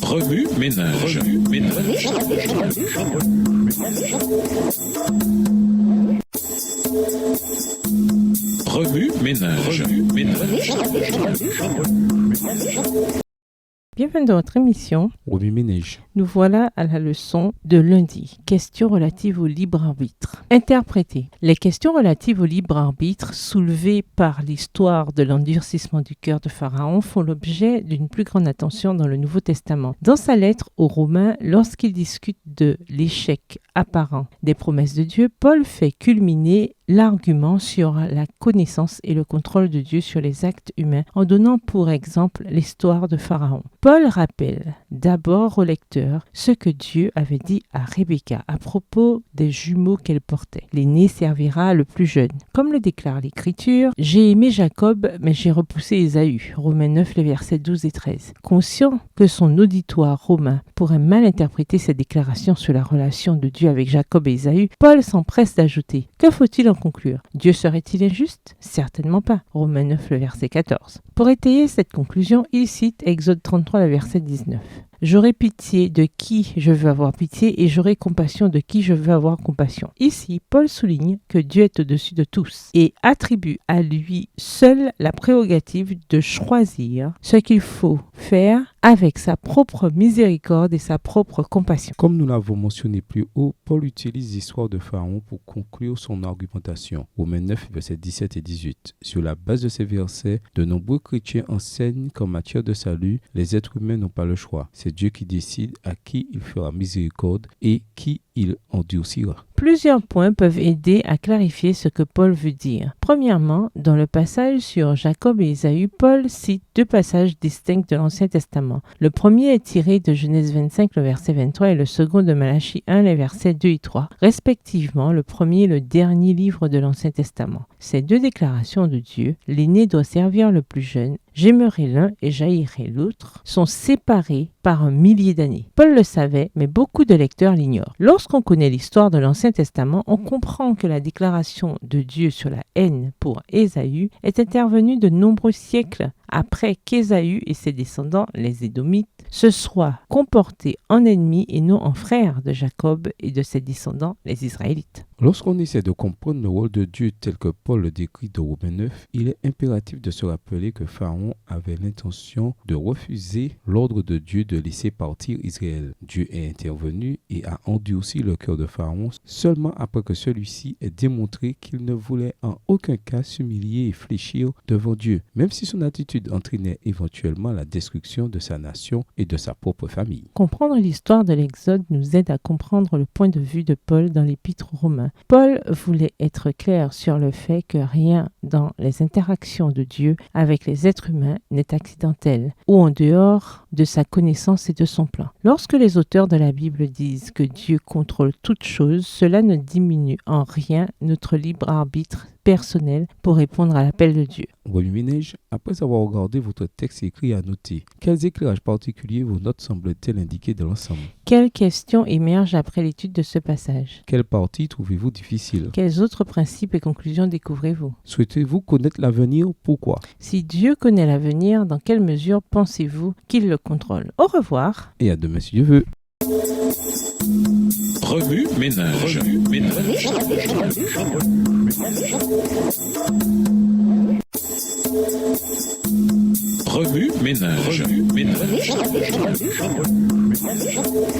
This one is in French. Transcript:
Remue ménage. Remue ménage. Bienvenue dans votre émission. Remue ménage. Nous voilà à la leçon de lundi. Questions relatives au libre arbitre. Interpréter. Les questions relatives au libre arbitre soulevées par l'histoire de l'endurcissement du cœur de Pharaon font l'objet d'une plus grande attention dans le Nouveau Testament. Dans sa lettre aux Romains, lorsqu'il discute de l'échec apparent des promesses de Dieu, Paul fait culminer l'argument sur la connaissance et le contrôle de Dieu sur les actes humains en donnant pour exemple l'histoire de Pharaon. Paul rappelle d'abord au lecteur ce que Dieu avait dit à Rebecca à propos des jumeaux qu'elle portait. L'aîné servira le plus jeune. Comme le déclare l'Écriture, « J'ai aimé Jacob, mais j'ai repoussé Ésaü » Romains 9, les versets 12 et 13. Conscient que son auditoire romain pourrait mal interpréter cette déclaration sur la relation de Dieu avec Jacob et Ésaü, Paul s'empresse d'ajouter « Que faut-il en conclure? Dieu serait-il injuste? Certainement pas. » Romains 9, le verset 14. Pour étayer cette conclusion, il cite Exode 33, le verset 19. J'aurai pitié de qui je veux avoir pitié et j'aurai compassion de qui je veux avoir compassion. Ici, Paul souligne que Dieu est au-dessus de tous et attribue à lui seul la prérogative de choisir ce qu'il faut faire avec sa propre miséricorde et sa propre compassion. Comme nous l'avons mentionné plus haut, Paul utilise l'histoire de Pharaon pour conclure son argumentation. Romains 9, versets 17 et 18. Sur la base de ces versets, de nombreux chrétiens enseignent qu'en matière de salut, les êtres humains n'ont pas le choix. C'est Dieu qui décide à qui il fera miséricorde et qui il endurcira. Plusieurs points peuvent aider à clarifier ce que Paul veut dire. Premièrement, dans le passage sur Jacob et Ésaü, Paul cite deux passages distincts de l'Ancien Testament. Le premier est tiré de Genèse 25, le verset 23, et le second de Malachie 1, les versets 2 et 3, respectivement le premier et le dernier livre de l'Ancien Testament. Ces deux déclarations de Dieu, l'aîné doit servir le plus jeune, j'aimerai l'un et j'haïrai l'autre, sont séparés par un millier d'années. Paul le savait, mais beaucoup de lecteurs l'ignorent. Lorsqu'on connaît l'histoire de l'Ancien Testament, on comprend que la déclaration de Dieu sur la haine pour Ésaü est intervenue de nombreux siècles après qu'Ésaü et ses descendants, les Édomites, se soient comportés en ennemis et non en frères de Jacob et de ses descendants, les Israélites. Lorsqu'on essaie de comprendre le rôle de Dieu tel que Paul le décrit dans Romains 9, il est impératif de se rappeler que Pharaon avait l'intention de refuser l'ordre de Dieu de laisser partir Israël. Dieu est intervenu et a endurci le cœur de Pharaon seulement après que celui-ci ait démontré qu'il ne voulait en aucun cas s'humilier et fléchir devant Dieu, même si son attitude entraînait éventuellement la destruction de sa nation et de sa propre famille. Comprendre l'histoire de l'Exode nous aide à comprendre le point de vue de Paul dans l'Épître aux Romains. Paul voulait être clair sur le fait que rien dans les interactions de Dieu avec les êtres humains n'est accidentel ou en dehors de sa connaissance et de son plan. Lorsque les auteurs de la Bible disent que Dieu contrôle toutes choses, cela ne diminue en rien notre libre arbitre personnel pour répondre à l'appel de Dieu. Remue ménage, après avoir regardé votre texte écrit à noter, quels éclairages particuliers vos notes semblent-elles indiquer de l'ensemble? Quelles questions émergent après l'étude de ce passage? Quelle partie trouvez-vous difficile? Quels autres principes et conclusions découvrez-vous? Souhaitez-vous connaître l'avenir? Pourquoi? Si Dieu connaît l'avenir, dans quelle mesure pensez-vous qu'il le contrôle? Au revoir. Et à demain si Dieu veut. Remue ménage. Remue ménage.